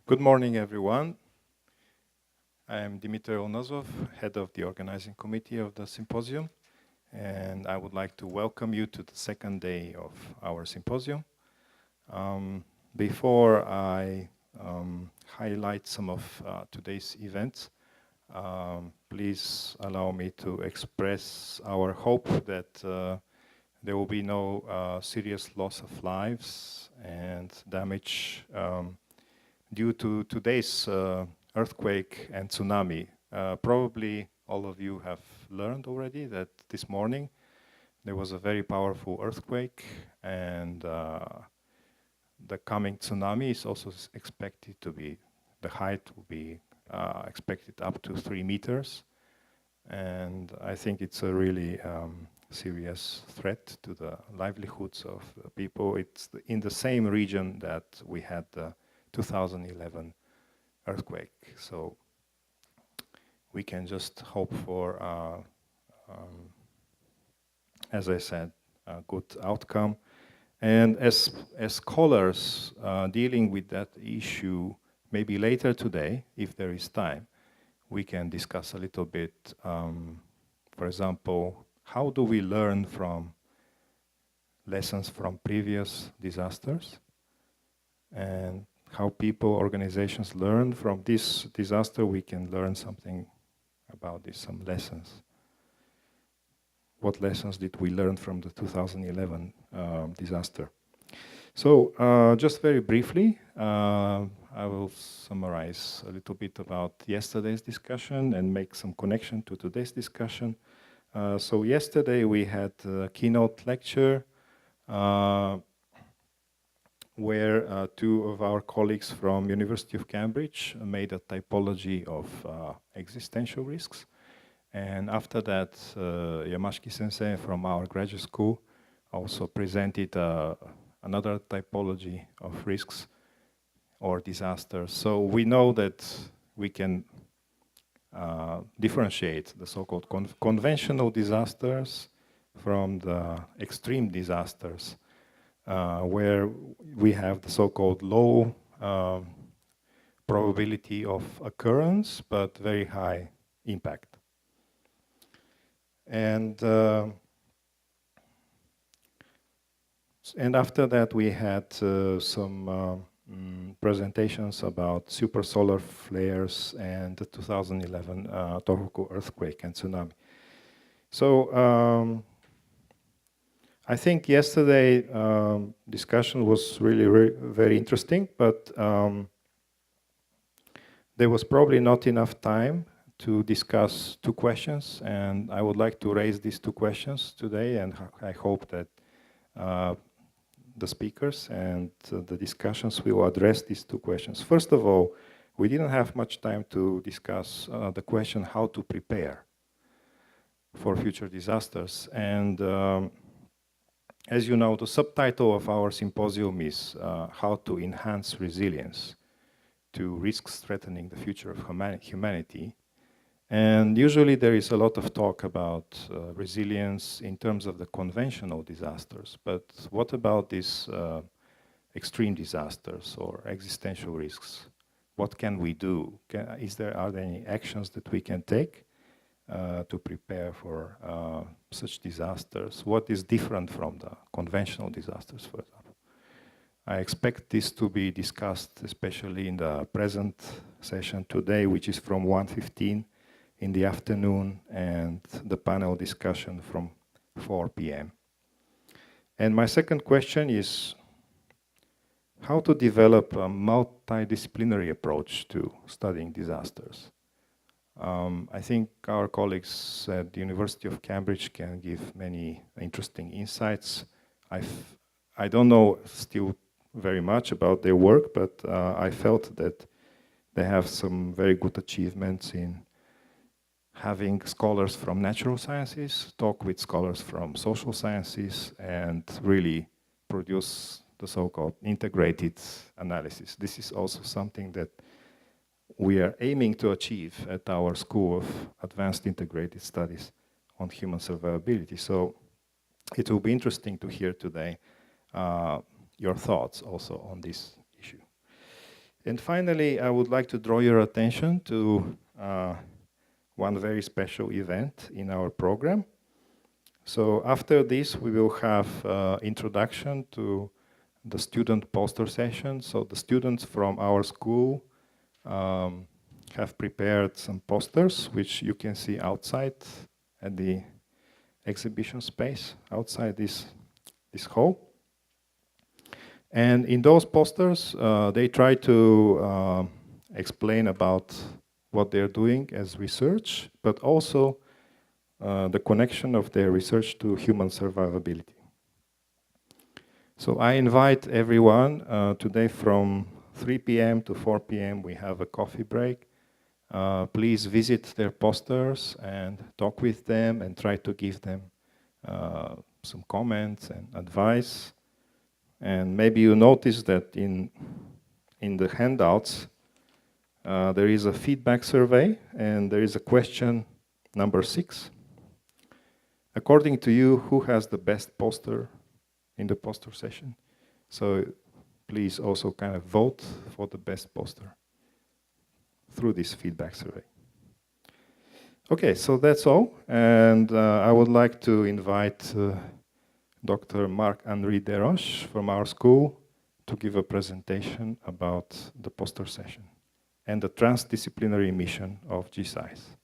Good morning, everyone. I am Dimiter Ialnazov, head of the organizing committee of the symposium, and I would like to welcome you to the second day of our symposium. Before I highlight some of today's events, please allow me to express our hope that there will be no serious loss of lives and damage due to today's earthquake and tsunami. Probably all of you have learned already that this morning there was a very powerful earthquake, and the coming tsunami is also expected to be, the height will be expected up to 3 meters. And I think it's a really serious threat to the livelihoods of the people. It's in the same region that we had the 2011 earthquake. So we can just hope for, as I said, a good outcome. And as scholars dealing with that issue, maybe later today, if there is time, we can discuss a little bit, for example, how do we learn from lessons from previous disasters, and how people, organizations learn from this disaster. We can learn something about this, some lessons. What lessons did we learn from the 2011 disaster? So just very briefly, I will summarize a little bit about yesterday's discussion and make some connection to today's discussion. So yesterday we had a keynote lecture where two of our colleagues from University of Cambridge made a typology of existential risks. And after that, Yamashiki-sensei from our graduate school also presented another typology of risks or disasters. So we know that we can differentiate the so-called conventional disasters from the extreme disasters, where we have the so-called low probability of occurrence, but very high impact. And after that, we had some presentations about supersolar flares and the 2011 Tohoku earthquake and tsunami. So I think yesterday discussion was really very interesting, but there was probably not enough time to discuss two questions, and I would like to raise these two questions today, and I hope that the speakers and the discussions will address these two questions. First of all, we didn't have much time to discuss the question how to prepare for future disasters. And as you know, the subtitle of our symposium is how to enhance resilience to risks threatening the future of humanity. And usually there is a lot of talk about resilience in terms of the conventional disasters, but what about these extreme disasters or existential risks? What can we do? Are there any actions that we can take to prepare for such disasters? What is different from the conventional disasters, for example? I expect this to be discussed, especially in the present session today, which is from 1:15 in the afternoon, and the panel discussion from 4 p.m. And my second question is how to develop a multidisciplinary approach to studying disasters. I think our colleagues at the University of Cambridge can give many interesting insights. I don't know still very much about their work, but I felt that they have some very good achievements in having scholars from natural sciences talk with scholars from social sciences and really produce the so-called integrated analysis. This is also something that we are aiming to achieve at our School of Advanced Integrated Studies on Human Survivability. So it will be interesting to hear today your thoughts also on this issue. And finally, I would like to draw your attention to one very special event in our program. So after this, we will have introduction to the student poster session. So the students from our school have prepared some posters, which you can see outside at the exhibition space, outside this hall. And in those posters, they try to explain about what they're doing as research, but also the connection of their research to human survivability. So I invite everyone today from 3 p.m. to 4 p.m. we have a coffee break. Please visit their posters and talk with them and try to give them some comments and advice. And maybe you notice that in the handouts there is a feedback survey and there is a question number 6. According to you, who has the best poster in the poster session? So please also kind of vote for the best poster through this feedback survey. Okay, so that's all. And I would like to invite Dr. Marc-Henri Desroches from our school to give a presentation about the poster session and the transdisciplinary mission of GSAIS.